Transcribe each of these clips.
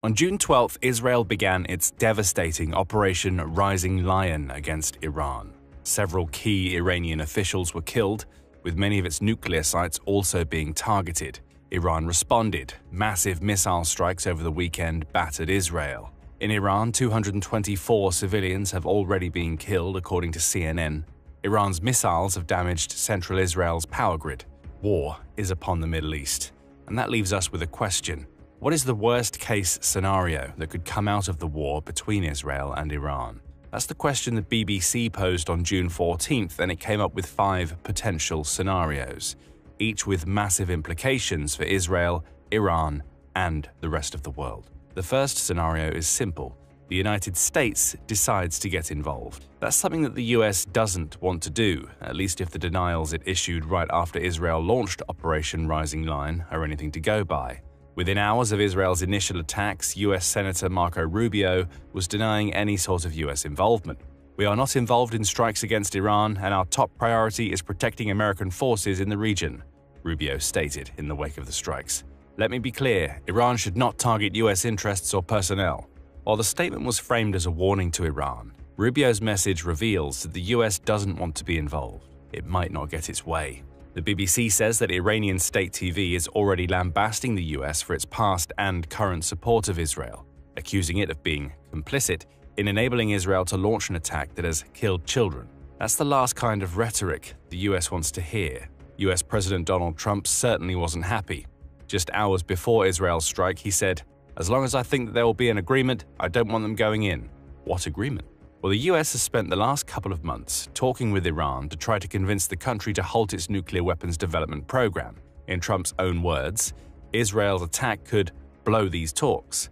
On June 12th, Israel began its devastating Operation Rising Lion against Iran. Several key Iranian officials were killed, with many of its nuclear sites also being targeted. Iran responded. Massive missile strikes over the weekend battered Israel. In Iran, 224 civilians have already been killed, according to CNN. Iran's missiles have damaged central Israel's power grid. War is upon the Middle East. And that leaves us with a question. What is the worst-case scenario that could come out of the war between Israel and Iran? That's the question the BBC posed on June 14th, and it came up with 5 potential scenarios, each with massive implications for Israel, Iran, and the rest of the world. The first scenario is simple. The United States decides to get involved. That's something that the US doesn't want to do, at least if the denials it issued right after Israel launched Operation Rising Lion are anything to go by. Within hours of Israel's initial attacks, US Senator Marco Rubio was denying any sort of US involvement. "We are not involved in strikes against Iran, and our top priority is protecting American forces in the region," Rubio stated in the wake of the strikes. "Let me be clear, Iran should not target US interests or personnel." While the statement was framed as a warning to Iran, Rubio's message reveals that the US doesn't want to be involved. It might not get its way. The BBC says that Iranian state TV is already lambasting the US for its past and current support of Israel, accusing it of being complicit in enabling Israel to launch an attack that has killed children. That's the last kind of rhetoric the US wants to hear. US President Donald Trump certainly wasn't happy. Just hours before Israel's strike, he said, "As long as I think that there will be an agreement, I don't want them going in." What agreement? Well, the US has spent the last couple of months talking with Iran to try to convince the country to halt its nuclear weapons development program. In Trump's own words, Israel's attack could blow these talks.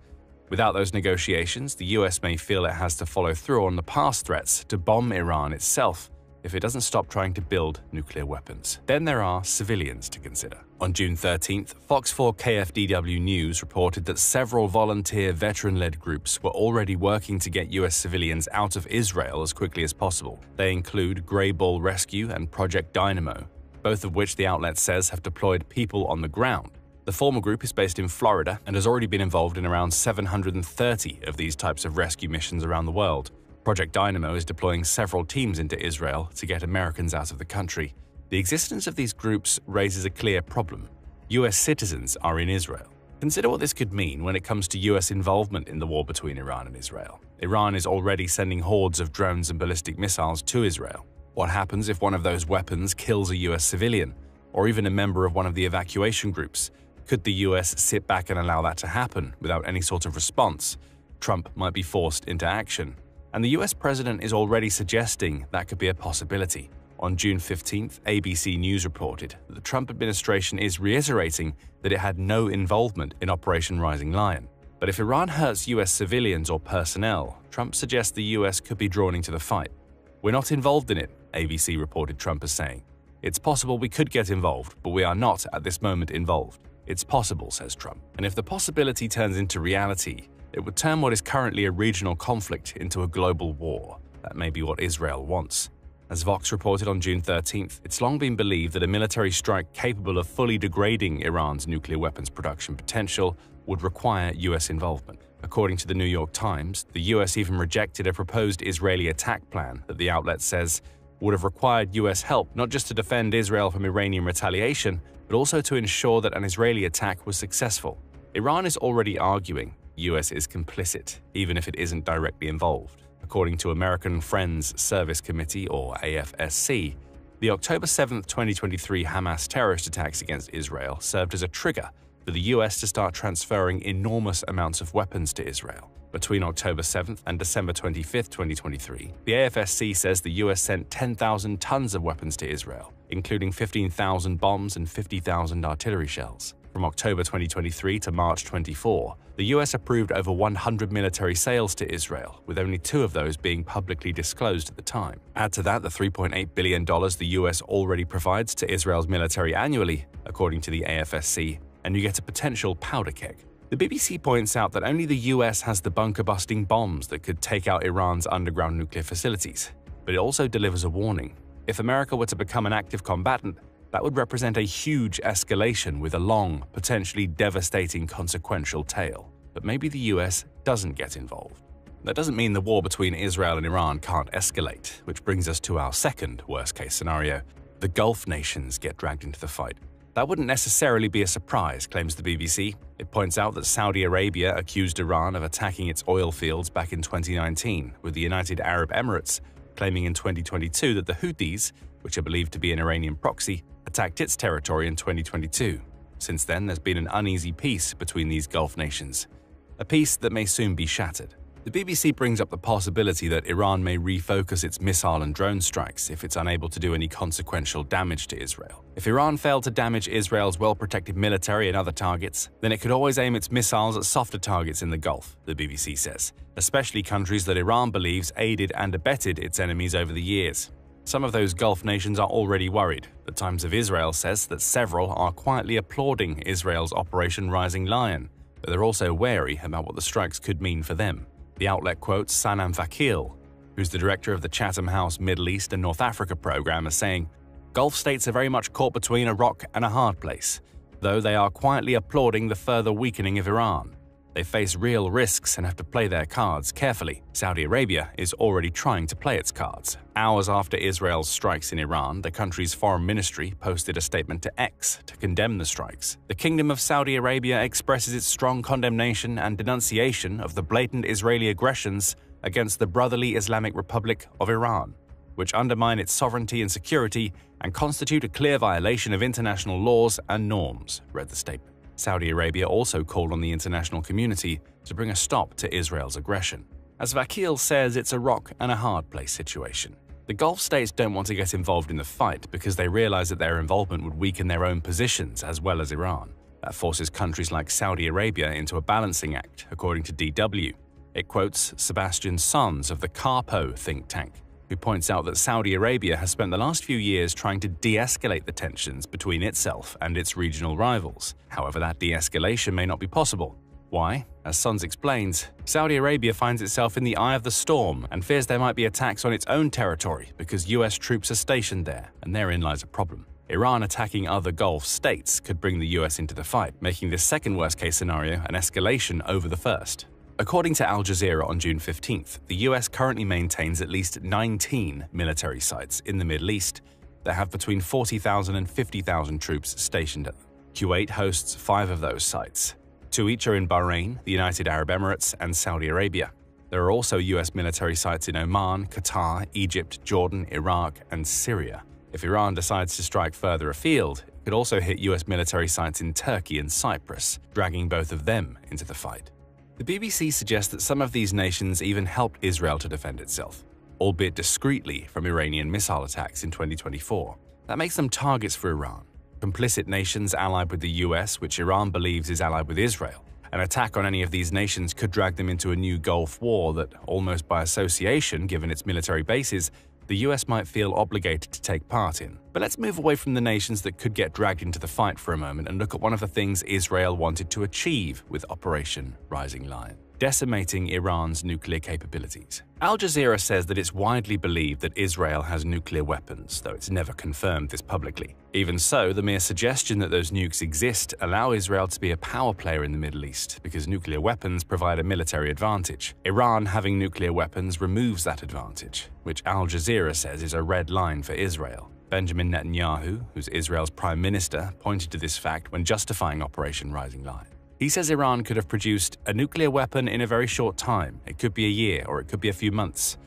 Without those negotiations, the US may feel it has to follow through on the past threats to bomb Iran itself if it doesn't stop trying to build nuclear weapons. Then there are civilians to consider. On June 13th, Fox 4 KFDW News reported that several volunteer veteran-led groups were already working to get US civilians out of Israel as quickly as possible. They include Grey Bull Rescue and Project Dynamo, both of which the outlet says have deployed people on the ground. The former group is based in Florida and has already been involved in around 730 of these types of rescue missions around the world. Project Dynamo is deploying several teams into Israel to get Americans out of the country. The existence of these groups raises a clear problem. US citizens are in Israel. Consider what this could mean when it comes to US involvement in the war between Iran and Israel. Iran is already sending hordes of drones and ballistic missiles to Israel. What happens if one of those weapons kills a US civilian, or even a member of one of the evacuation groups? Could the US sit back and allow that to happen without any sort of response? Trump might be forced into action. And the US president is already suggesting that could be a possibility. On June 15th, ABC News reported that the Trump administration is reiterating that it had no involvement in Operation Rising Lion. But if Iran hurts US civilians or personnel, Trump suggests the US could be drawn into the fight. "We're not involved in it," ABC reported Trump as saying. "It's possible we could get involved, but we are not at this moment involved." It's possible, says Trump. And if the possibility turns into reality, it would turn what is currently a regional conflict into a global war. That may be what Israel wants. As Vox reported on June 13th, it's long been believed that a military strike capable of fully degrading Iran's nuclear weapons production potential would require US involvement. According to the New York Times, the US even rejected a proposed Israeli attack plan that the outlet says would have required US help not just to defend Israel from Iranian retaliation, but also to ensure that an Israeli attack was successful. Iran is already arguing the US is complicit, even if it isn't directly involved. According to American Friends Service Committee, or AFSC, the October 7, 2023 Hamas terrorist attacks against Israel served as a trigger for the US to start transferring enormous amounts of weapons to Israel. Between October 7th and December 25, 2023, the AFSC says the US sent 10,000 tons of weapons to Israel, including 15,000 bombs and 50,000 artillery shells. From October 2023 to March 24, the US approved over 100 military sales to Israel, with only 2 of those being publicly disclosed at the time. Add to that the $3.8 billion the US already provides to Israel's military annually, according to the AFSC, and you get a potential powder keg. The BBC points out that only the US has the bunker-busting bombs that could take out Iran's underground nuclear facilities. But it also delivers a warning. If America were to become an active combatant, that would represent a huge escalation with a long, potentially devastating consequential tail. but maybe the US doesn't get involved. That doesn't mean the war between Israel and Iran can't escalate, which brings us to our second worst-case scenario. The Gulf nations get dragged into the fight. That wouldn't necessarily be a surprise, claims the BBC. It points out that Saudi Arabia accused Iran of attacking its oil fields back in 2019, with the United Arab Emirates claiming in 2022 that the Houthis, which are believed to be an Iranian proxy, attacked its territory in 2022. Since then, there's been an uneasy peace between these Gulf nations, a peace that may soon be shattered. The BBC brings up the possibility that Iran may refocus its missile and drone strikes if it's unable to do any consequential damage to Israel. If Iran failed to damage Israel's well-protected military and other targets, then it could always aim its missiles at softer targets in the Gulf, the BBC says, especially countries that Iran believes aided and abetted its enemies over the years. Some of those Gulf nations are already worried. The Times of Israel says that several are quietly applauding Israel's Operation Rising Lion, but they're also wary about what the strikes could mean for them. The outlet quotes Sanam Vakil, who's the director of the Chatham House Middle East and North Africa program, as saying, "Gulf states are very much caught between a rock and a hard place, though they are quietly applauding the further weakening of Iran. They face real risks and have to play their cards carefully. Saudi Arabia is already trying to play its cards." Hours after Israel's strikes in Iran, the country's foreign ministry posted a statement to X to condemn the strikes. The Kingdom of Saudi Arabia expresses its strong condemnation and denunciation of the blatant Israeli aggressions against the brotherly Islamic Republic of Iran, which undermine its sovereignty and security and constitute a clear violation of international laws and norms, read the statement. Saudi Arabia also called on the international community to bring a stop to Israel's aggression. As Vakil says, it's a rock and a hard place situation. The Gulf states don't want to get involved in the fight because they realize that their involvement would weaken their own positions as well as Iran. That forces countries like Saudi Arabia into a balancing act, according to DW. It quotes Sebastian Sons of the Carpo think tank, who points out that Saudi Arabia has spent the last few years trying to de-escalate the tensions between itself and its regional rivals. However, that de-escalation may not be possible. Why? As Sons explains, Saudi Arabia finds itself in the eye of the storm and fears there might be attacks on its own territory because US troops are stationed there, and therein lies a problem. Iran attacking other Gulf states could bring the US into the fight, making this second worst-case scenario an escalation over the first. According to Al Jazeera on June 15th, the US currently maintains at least 19 military sites in the Middle East that have between 40,000 and 50,000 troops stationed at them. Kuwait hosts 5 of those sites. 2 each are in Bahrain, the United Arab Emirates, and Saudi Arabia. There are also US military sites in Oman, Qatar, Egypt, Jordan, Iraq, and Syria. If Iran decides to strike further afield, it could also hit US military sites in Turkey and Cyprus, dragging both of them into the fight. The BBC suggests that some of these nations even helped Israel to defend itself, albeit discreetly from Iranian missile attacks in 2024. That makes them targets for Iran. Complicit nations allied with the US, which Iran believes is allied with Israel. An attack on any of these nations could drag them into a new Gulf war that, almost by association, given its military bases, the US might feel obligated to take part in. But let's move away from the nations that could get dragged into the fight for a moment and look at one of the things Israel wanted to achieve with Operation Rising Lion: decimating Iran's nuclear capabilities. Al Jazeera says that it's widely believed that Israel has nuclear weapons, though it's never confirmed this publicly. Even so, the mere suggestion that those nukes exist allow Israel to be a power player in the Middle East because nuclear weapons provide a military advantage. Iran having nuclear weapons removes that advantage, which Al Jazeera says is a red line for Israel. Benjamin Netanyahu, who's Israel's prime minister, pointed to this fact when justifying Operation Rising Lion. He says Iran could have produced a nuclear weapon in a very short time. It could be a year or it could be a few months.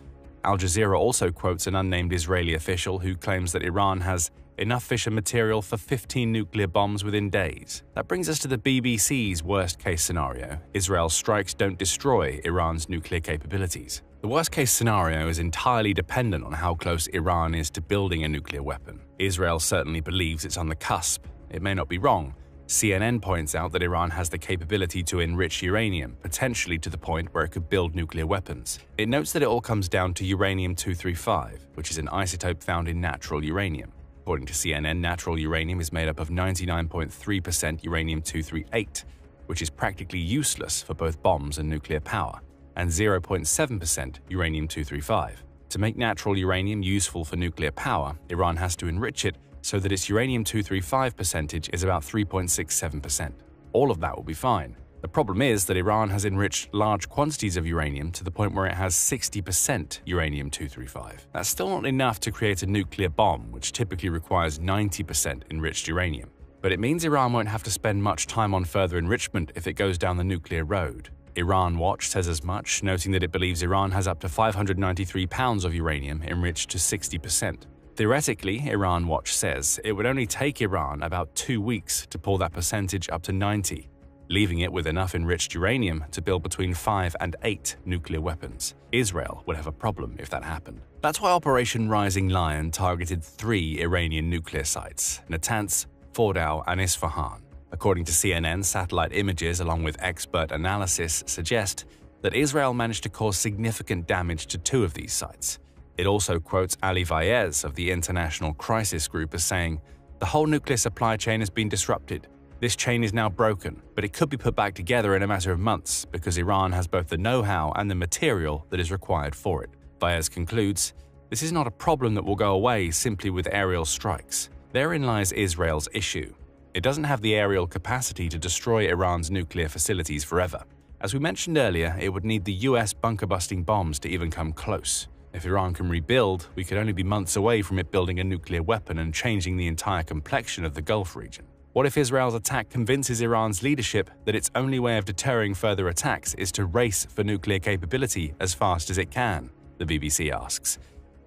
Al Jazeera also quotes an unnamed Israeli official who claims that Iran has enough fission material for 15 nuclear bombs within days. That brings us to the BBC's worst-case scenario: Israel's strikes don't destroy Iran's nuclear capabilities. The worst-case scenario is entirely dependent on how close Iran is to building a nuclear weapon. Israel certainly believes it's on the cusp. It may not be wrong. CNN points out that Iran has the capability to enrich uranium, potentially to the point where it could build nuclear weapons. It notes that it all comes down to uranium-235, which is an isotope found in natural uranium. According to CNN, natural uranium is made up of 99.3% uranium-238, which is practically useless for both bombs and nuclear power, and 0.7% uranium-235. To make natural uranium useful for nuclear power, Iran has to enrich it so that its uranium-235 percentage is about 3.67%. All of that will be fine. The problem is that Iran has enriched large quantities of uranium to the point where it has 60% uranium-235. That's still not enough to create a nuclear bomb, which typically requires 90% enriched uranium. But it means Iran won't have to spend much time on further enrichment if it goes down the nuclear road. Iran Watch says as much, noting that it believes Iran has up to 593 pounds of uranium enriched to 60%. Theoretically, Iran Watch says, it would only take Iran about 2 weeks to pull that percentage up to 90, leaving it with enough enriched uranium to build between 5 and 8 nuclear weapons. Israel would have a problem if that happened. That's why Operation Rising Lion targeted 3 Iranian nuclear sites: Natanz, Fordow, and Isfahan. According to CNN, satellite images along with expert analysis suggest that Israel managed to cause significant damage to 2 of these sites. It also quotes Ali Vaez of the International Crisis Group as saying, "The whole nuclear supply chain has been disrupted. This chain is now broken, but it could be put back together in a matter of months because Iran has both the know-how and the material that is required for it." Vaez concludes, "This is not a problem that will go away simply with aerial strikes. Therein lies Israel's issue. It doesn't have the aerial capacity to destroy Iran's nuclear facilities forever. As we mentioned earlier, it would need the US bunker-busting bombs to even come close. If Iran can rebuild, we could only be months away from it building a nuclear weapon and changing the entire complexion of the Gulf region. What if Israel's attack convinces Iran's leadership that its only way of deterring further attacks is to race for nuclear capability as fast as it can?" the BBC asks.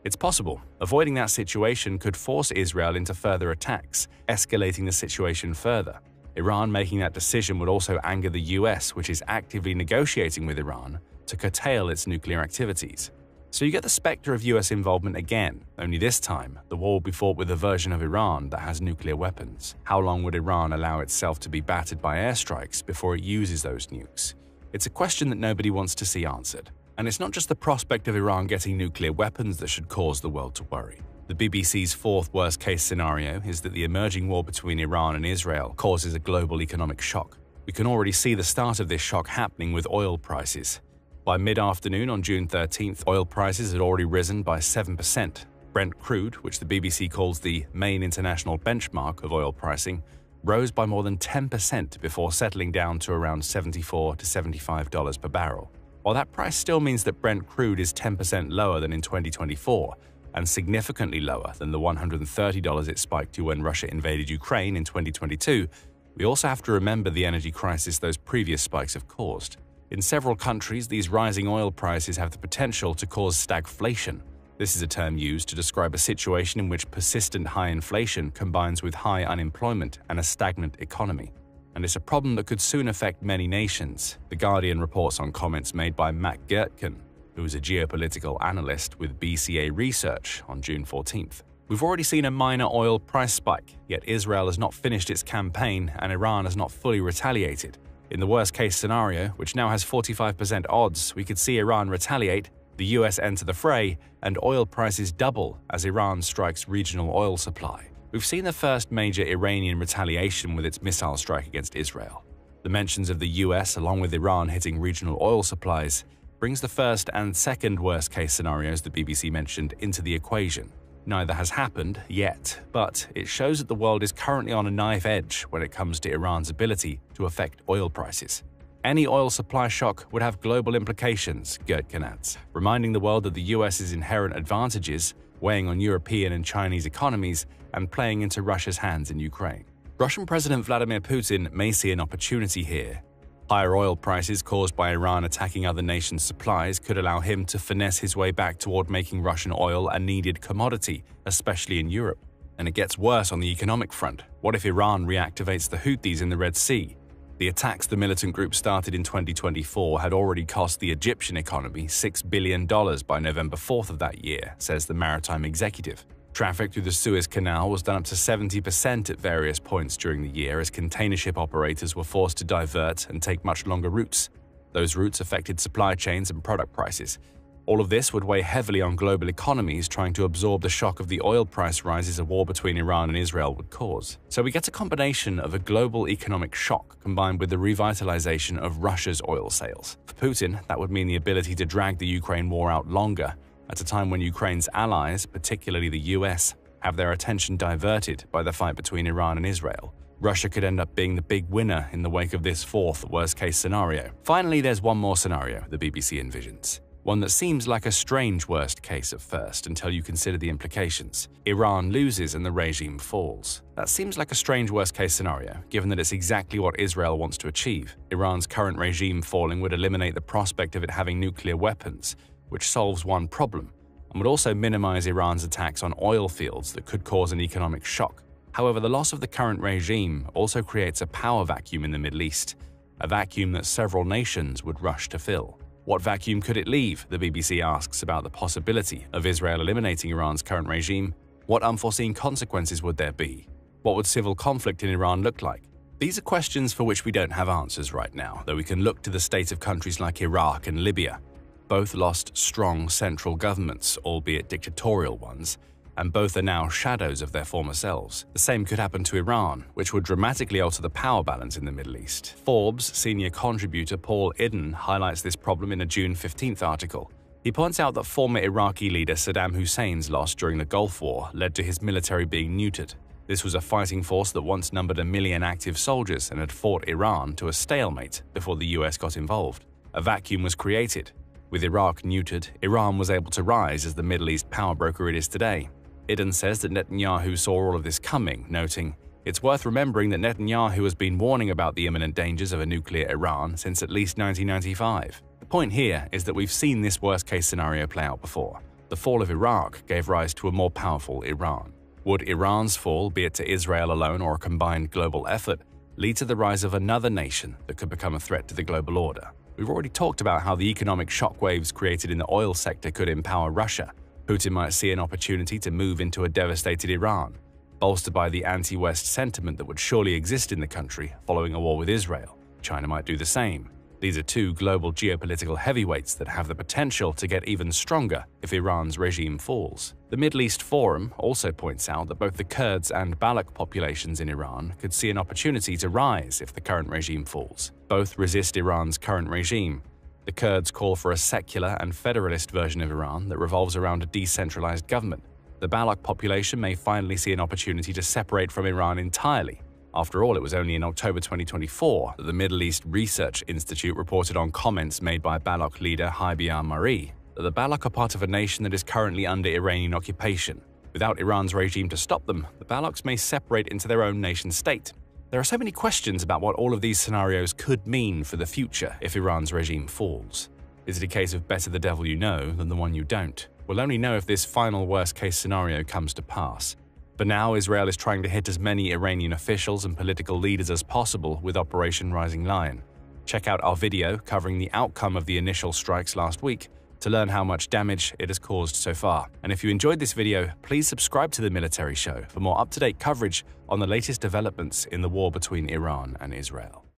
It's possible. Avoiding that situation could force Israel into further attacks, escalating the situation further. Iran making that decision would also anger the US, which is actively negotiating with Iran to curtail its nuclear activities. So you get the specter of US involvement again, only this time, the war will be fought with a version of Iran that has nuclear weapons. How long would Iran allow itself to be battered by airstrikes before it uses those nukes? It's a question that nobody wants to see answered. And it's not just the prospect of Iran getting nuclear weapons that should cause the world to worry. The BBC's 4th worst-case scenario is that the emerging war between Iran and Israel causes a global economic shock. We can already see the start of this shock happening with oil prices. By mid-afternoon on June 13th, oil prices had already risen by 7%. Brent crude, which the BBC calls the main international benchmark of oil pricing, rose by more than 10% before settling down to around $74 to $75 per barrel. While that price still means that Brent crude is 10% lower than in 2024, and significantly lower than the $130 it spiked to when Russia invaded Ukraine in 2022, we also have to remember the energy crisis those previous spikes have caused. In several countries, these rising oil prices have the potential to cause stagflation. This is a term used to describe a situation in which persistent high inflation combines with high unemployment and a stagnant economy. And it's a problem that could soon affect many nations. The Guardian reports on comments made by Matt Gertken, who is a geopolitical analyst with BCA Research, on June 14th. We've already seen a minor oil price spike, yet Israel has not finished its campaign and Iran has not fully retaliated. In the worst-case scenario, which now has 45% odds, we could see Iran retaliate, the US enter the fray, and oil prices double as Iran strikes regional oil supply. We've seen the first major Iranian retaliation with its missile strike against Israel. The mentions of the US, along with Iran hitting regional oil supplies, brings the first and second worst-case scenarios the BBC mentioned into the equation. Neither has happened yet, but it shows that the world is currently on a knife edge when it comes to Iran's ability to affect oil prices. Any oil supply shock would have global implications, Gertken adds, reminding the world of the US's inherent advantages, weighing on European and Chinese economies, and playing into Russia's hands in Ukraine. Russian President Vladimir Putin may see an opportunity here. Higher oil prices caused by Iran attacking other nations' supplies could allow him to finesse his way back toward making Russian oil a needed commodity, especially in Europe. And it gets worse on the economic front. What if Iran reactivates the Houthis in the Red Sea? The attacks the militant group started in 2024 had already cost the Egyptian economy $6 billion by November 4th of that year, says the maritime executive. Traffic through the Suez Canal was done up to 70% at various points during the year as container ship operators were forced to divert and take much longer routes. Those routes affected supply chains and product prices. All of this would weigh heavily on global economies trying to absorb the shock of the oil price rises a war between Iran and Israel would cause. So we get a combination of a global economic shock combined with the revitalization of Russia's oil sales. For Putin, that would mean the ability to drag the Ukraine war out longer, at a time when Ukraine's allies, particularly the US, have their attention diverted by the fight between Iran and Israel. Russia could end up being the big winner in the wake of this fourth worst-case scenario. Finally, there's one more scenario the BBC envisions. One that seems like a strange worst case at first until you consider the implications. Iran loses and the regime falls. That seems like a strange worst-case scenario, given that it's exactly what Israel wants to achieve. Iran's current regime falling would eliminate the prospect of it having nuclear weapons, which solves one problem, and would also minimize Iran's attacks on oil fields that could cause an economic shock. However, the loss of the current regime also creates a power vacuum in the Middle East, a vacuum that several nations would rush to fill. What vacuum could it leave? The BBC asks about the possibility of Israel eliminating Iran's current regime. What unforeseen consequences would there be? What would civil conflict in Iran look like? These are questions for which we don't have answers right now, though we can look to the state of countries like Iraq and Libya. Both lost strong central governments, albeit dictatorial ones, and both are now shadows of their former selves. The same could happen to Iran, which would dramatically alter the power balance in the Middle East. Forbes senior contributor Paul Idden highlights this problem in a June 15th article. He points out that former Iraqi leader Saddam Hussein's loss during the Gulf War led to his military being neutered. This was a fighting force that once numbered 1 million active soldiers and had fought Iran to a stalemate before the US got involved. A vacuum was created. With Iraq neutered, Iran was able to rise as the Middle East power broker it is today. Idden says that Netanyahu saw all of this coming, noting, "It's worth remembering that Netanyahu has been warning about the imminent dangers of a nuclear Iran since at least 1995. The point here is that we've seen this worst-case scenario play out before. The fall of Iraq gave rise to a more powerful Iran. Would Iran's fall, be it to Israel alone or a combined global effort, lead to the rise of another nation that could become a threat to the global order? We've already talked about how the economic shockwaves created in the oil sector could empower Russia. Putin might see an opportunity to move into a devastated Iran, bolstered by the anti-West sentiment that would surely exist in the country following a war with Israel. China might do the same. These are two global geopolitical heavyweights that have the potential to get even stronger if Iran's regime falls. The Middle East Forum also points out that both the Kurds and Baloch populations in Iran could see an opportunity to rise if the current regime falls. Both resist Iran's current regime. The Kurds call for a secular and federalist version of Iran that revolves around a decentralized government. The Baloch population may finally see an opportunity to separate from Iran entirely. After all, it was only in October 2024 that the Middle East Research Institute reported on comments made by Baloch leader Haibiar Mari that the Baloch are part of a nation that is currently under Iranian occupation. Without Iran's regime to stop them, the Balochs may separate into their own nation-state. There are so many questions about what all of these scenarios could mean for the future if Iran's regime falls. Is it a case of better the devil you know than the one you don't? We'll only know if this final worst-case scenario comes to pass. For now, Israel is trying to hit as many Iranian officials and political leaders as possible with Operation Rising Lion. Check out our video covering the outcome of the initial strikes last week to learn how much damage it has caused so far. And if you enjoyed this video, please subscribe to The Military Show for more up-to-date coverage on the latest developments in the war between Iran and Israel.